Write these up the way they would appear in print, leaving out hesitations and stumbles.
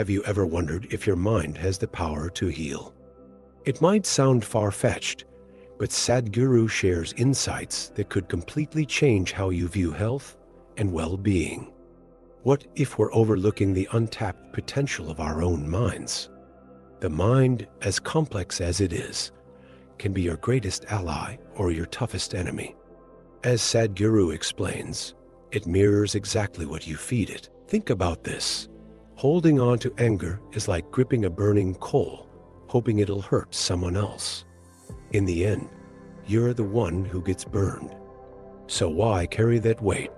Have you ever wondered if your mind has the power to heal? It might sound far-fetched, but Sadhguru shares insights that could completely change how you view health and well-being. What if we're overlooking the untapped potential of our own minds? The mind, as complex as it is, can be your greatest ally or your toughest enemy. As Sadhguru explains, it mirrors exactly what you feed it. Think about this. Holding on to anger is like gripping a burning coal, hoping it'll hurt someone else. In the end, you're the one who gets burned. So why carry that weight?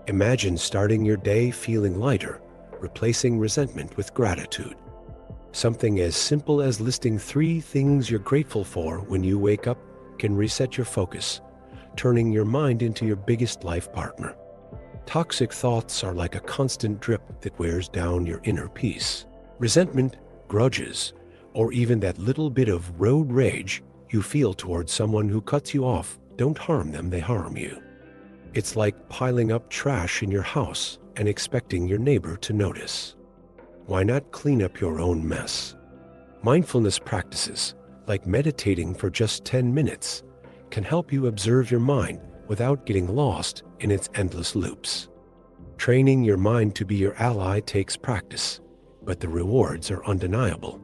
Imagine starting your day feeling lighter, replacing resentment with gratitude. Something as simple as listing 3 things you're grateful for when you wake up can reset your focus, turning your mind into your biggest life partner. Toxic thoughts are like a constant drip that wears down your inner peace. Resentment, grudges, or even that little bit of road rage you feel towards someone who cuts you off don't harm them, they harm you. It's like piling up trash in your house and expecting your neighbor to notice. Why not clean up your own mess? Mindfulness practices, like meditating for just 10 minutes, can help you observe your mind without getting lost in its endless loops. Training your mind to be your ally takes practice, but the rewards are undeniable.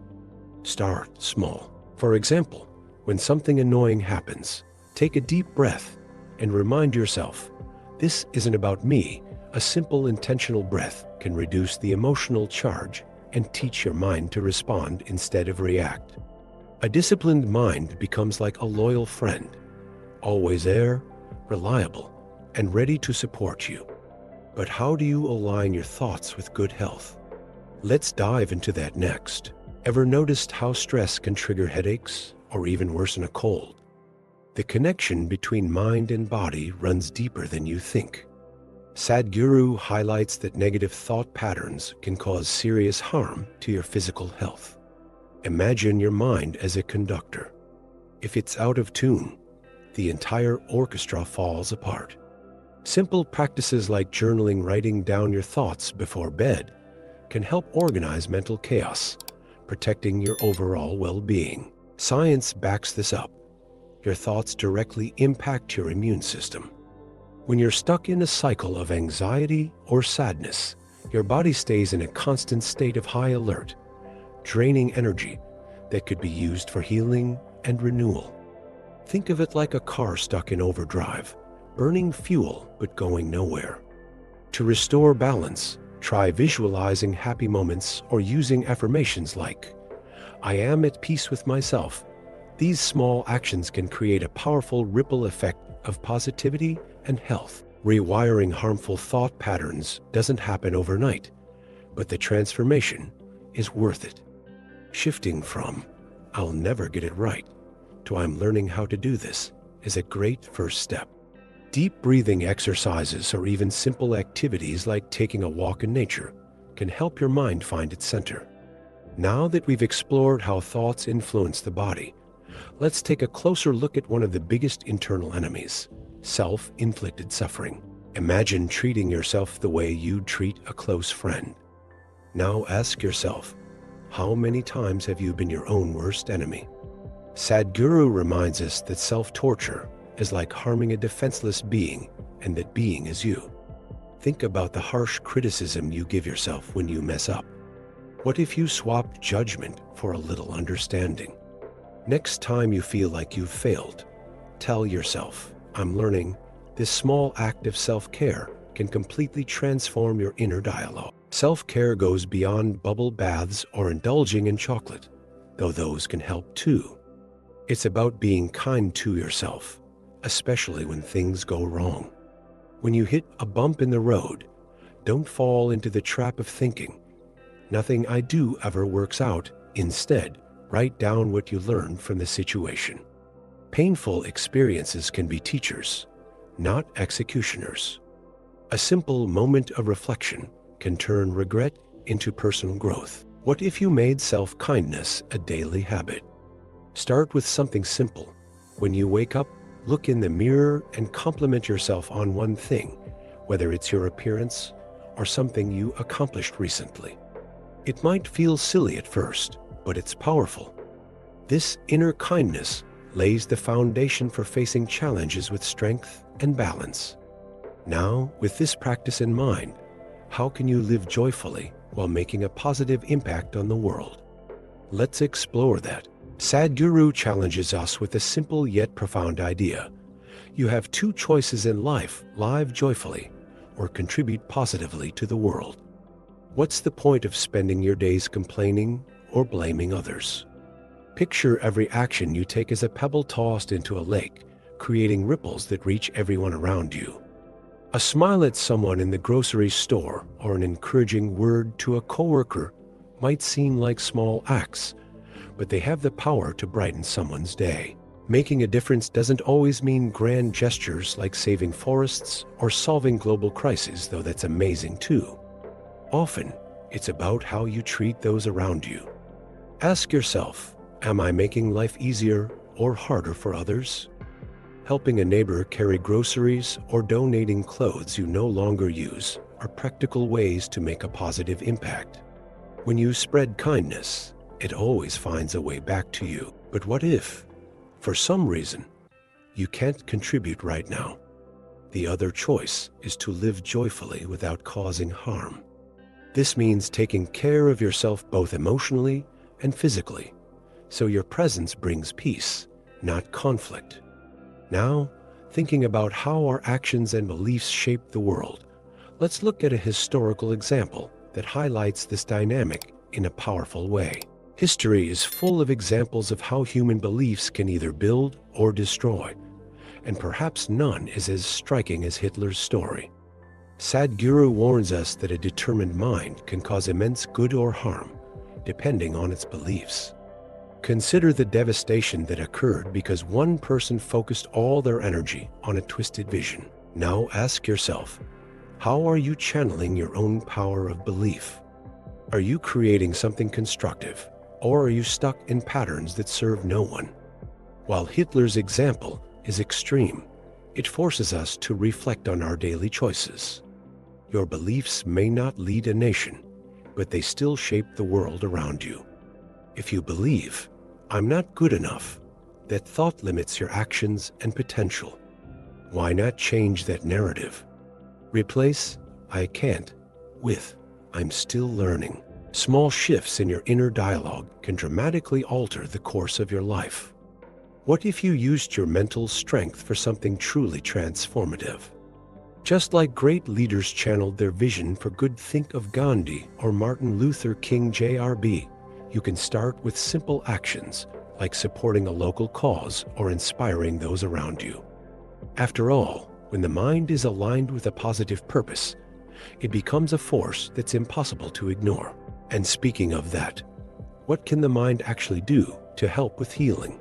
Start small. For example, when something annoying happens, take a deep breath and remind yourself, this isn't about me. A simple intentional breath can reduce the emotional charge and teach your mind to respond instead of react. A disciplined mind becomes like a loyal friend, always there, reliable, and ready to support you. But how do you align your thoughts with good health? Let's dive into that next. Ever noticed how stress can trigger headaches or even worsen a cold? The connection between mind and body runs deeper than you think. Sadhguru highlights that negative thought patterns can cause serious harm to your physical health. Imagine your mind as a conductor. If it's out of tune, the entire orchestra falls apart. Simple practices like journaling, writing down your thoughts before bed, can help organize mental chaos, protecting your overall well-being. Science backs this up. Your thoughts directly impact your immune system. When you're stuck in a cycle of anxiety or sadness, your body stays in a constant state of high alert, draining energy that could be used for healing and renewal. Think of it like a car stuck in overdrive, burning fuel but going nowhere. To restore balance, try visualizing happy moments or using affirmations like, I am at peace with myself. These small actions can create a powerful ripple effect of positivity and health. Rewiring harmful thought patterns doesn't happen overnight, but the transformation is worth it. Shifting from, I'll never get it right, to I'm learning how to do this is a great first step. Deep breathing exercises or even simple activities like taking a walk in nature can help your mind find its center. Now that we've explored how thoughts influence the body, let's take a closer look at one of the biggest internal enemies, self-inflicted suffering. Imagine treating yourself the way you'd treat a close friend. Now ask yourself, how many times have you been your own worst enemy? Sadhguru reminds us that self-torture is like harming a defenseless being, and that being is you. Think about the harsh criticism you give yourself when you mess up. What if you swapped judgment for a little understanding? Next time you feel like you've failed, tell yourself, I'm learning. This small act of self-care can completely transform your inner dialogue. Self-care goes beyond bubble baths or indulging in chocolate, though those can help too. It's about being kind to yourself, especially when things go wrong. When you hit a bump in the road, don't fall into the trap of thinking, nothing I do ever works out. Instead, write down what you learned from the situation. Painful experiences can be teachers, not executioners. A simple moment of reflection can turn regret into personal growth. What if you made self-kindness a daily habit? Start with something simple. When you wake up, look in the mirror and compliment yourself on one thing, whether it's your appearance or something you accomplished recently. It might feel silly at first, but it's powerful. This inner kindness lays the foundation for facing challenges with strength and balance. Now, with this practice in mind, how can you live joyfully while making a positive impact on the world? Let's explore that. Sadhguru challenges us with a simple yet profound idea. You have two choices in life: live joyfully or contribute positively to the world. What's the point of spending your days complaining or blaming others? Picture every action you take as a pebble tossed into a lake, creating ripples that reach everyone around you. A smile at someone in the grocery store or an encouraging word to a coworker might seem like small acts, but they have the power to brighten someone's day. Making a difference doesn't always mean grand gestures like saving forests or solving global crises, though that's amazing too. Often, it's about how you treat those around you. Ask yourself, am I making life easier or harder for others? Helping a neighbor carry groceries or donating clothes you no longer use are practical ways to make a positive impact. When you spread kindness, it always finds a way back to you. But what if, for some reason, you can't contribute right now? The other choice is to live joyfully without causing harm. This means taking care of yourself both emotionally and physically, so your presence brings peace, not conflict. Now, thinking about how our actions and beliefs shape the world, let's look at a historical example that highlights this dynamic in a powerful way. History is full of examples of how human beliefs can either build or destroy, and perhaps none is as striking as Hitler's story. Sadhguru warns us that a determined mind can cause immense good or harm, depending on its beliefs. Consider the devastation that occurred because one person focused all their energy on a twisted vision. Now ask yourself, how are you channeling your own power of belief? Are you creating something constructive, or are you stuck in patterns that serve no one? While Hitler's example is extreme, it forces us to reflect on our daily choices. Your beliefs may not lead a nation, but they still shape the world around you. If you believe, "I'm not good enough," that thought limits your actions and potential. Why not change that narrative? Replace "I can't" with "I'm still learning." Small shifts in your inner dialogue can dramatically alter the course of your life. What if you used your mental strength for something truly transformative? Just like great leaders channeled their vision for good, think of Gandhi or Martin Luther King Jr. You can start with simple actions like supporting a local cause or inspiring those around you. After all, when the mind is aligned with a positive purpose, it becomes a force that's impossible to ignore. And speaking of that, what can the mind actually do to help with healing?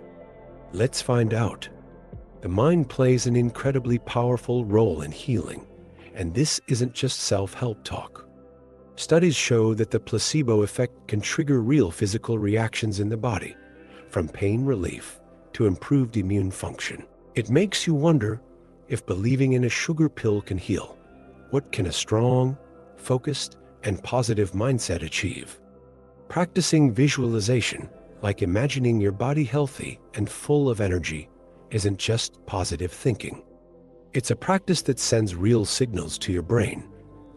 Let's find out. The mind plays an incredibly powerful role in healing, and this isn't just self-help talk. Studies show that the placebo effect can trigger real physical reactions in the body, from pain relief to improved immune function. It makes you wonder, if believing in a sugar pill can heal, what can a strong, focused, and positive mindset achieve? Practicing visualization, like imagining your body healthy and full of energy, isn't just positive thinking. It's a practice that sends real signals to your brain,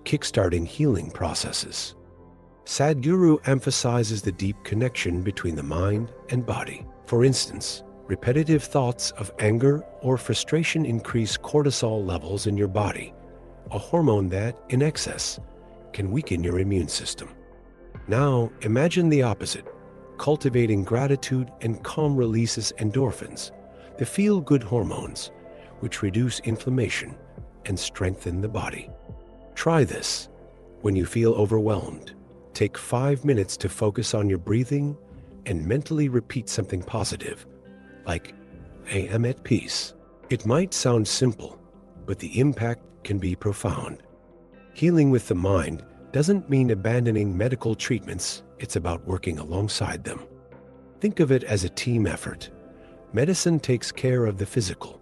kickstarting healing processes. Sadhguru emphasizes the deep connection between the mind and body. For instance, repetitive thoughts of anger or frustration increase cortisol levels in your body, a hormone that, in excess, can weaken your immune system. Now, imagine the opposite. Cultivating gratitude and calm releases endorphins, the feel-good hormones, which reduce inflammation and strengthen the body. Try this. When you feel overwhelmed, take 5 minutes to focus on your breathing and mentally repeat something positive, like, "I am at peace." It might sound simple, but the impact can be profound. Healing with the mind doesn't mean abandoning medical treatments, it's about working alongside them. Think of it as a team effort. Medicine takes care of the physical,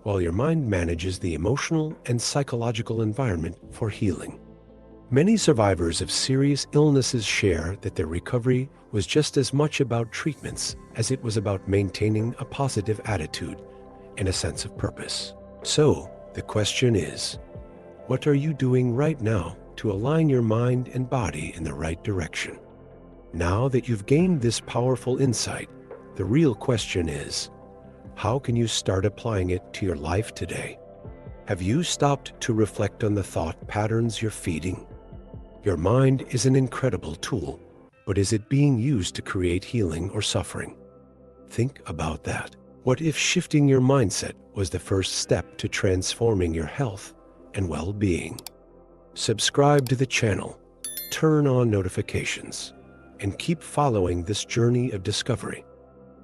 while your mind manages the emotional and psychological environment for healing. Many survivors of serious illnesses share that their recovery was just as much about treatments as it was about maintaining a positive attitude and a sense of purpose. So, the question is, what are you doing right now to align your mind and body in the right direction? Now that you've gained this powerful insight, the real question is, how can you start applying it to your life today? Have you stopped to reflect on the thought patterns you're feeding? Your mind is an incredible tool, but is it being used to create healing or suffering? Think about that. What if shifting your mindset was the first step to transforming your health and well-being? Subscribe to the channel, turn on notifications, and keep following this journey of discovery.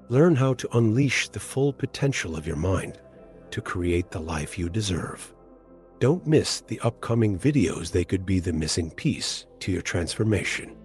Learn how to unleash the full potential of your mind to create the life you deserve. Don't miss the upcoming videos. They could be the missing piece to your transformation.